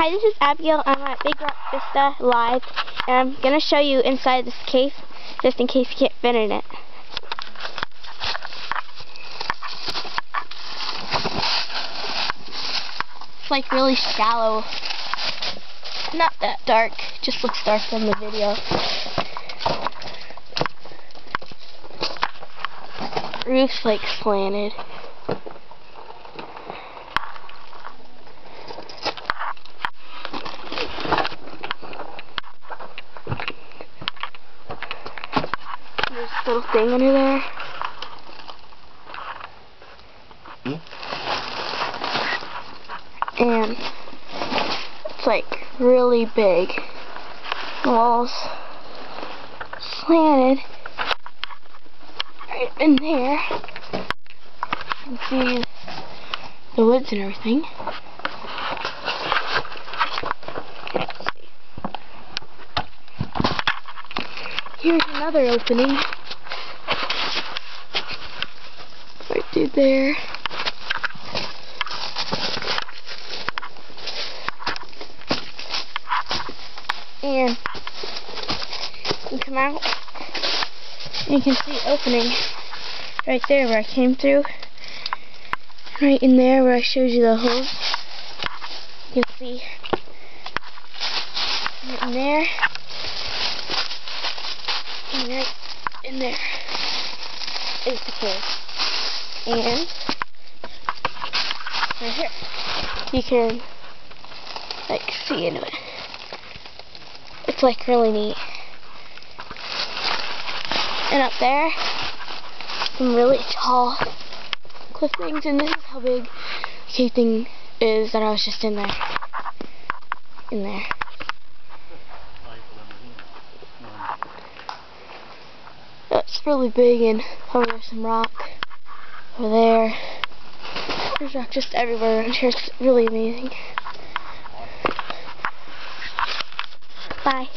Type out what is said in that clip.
Hi, this is Abigail. I'm at Big Rock Vista Live, and I'm going to show you inside this cave, just in case you can't fit in it. It's like really shallow. Not that dark, just looks dark from the video. Roof's like slanted. There's a little thing under there. And it's like really big. The walls slanted right in there. You can see the woods and everything. Here's another opening. Right through there. And you come out, and you can see opening right there where I came through. Right in there where I showed you the holes. You can see right in there. And right in there is the cave. And right here, you can like see into it. It's like really neat. And up there, some really tall cliff things, and this is how big the cave thing is that I was just in there. In there. That's really big, and over there's some rock. Over there. There's rock just everywhere, and here's really amazing. Bye.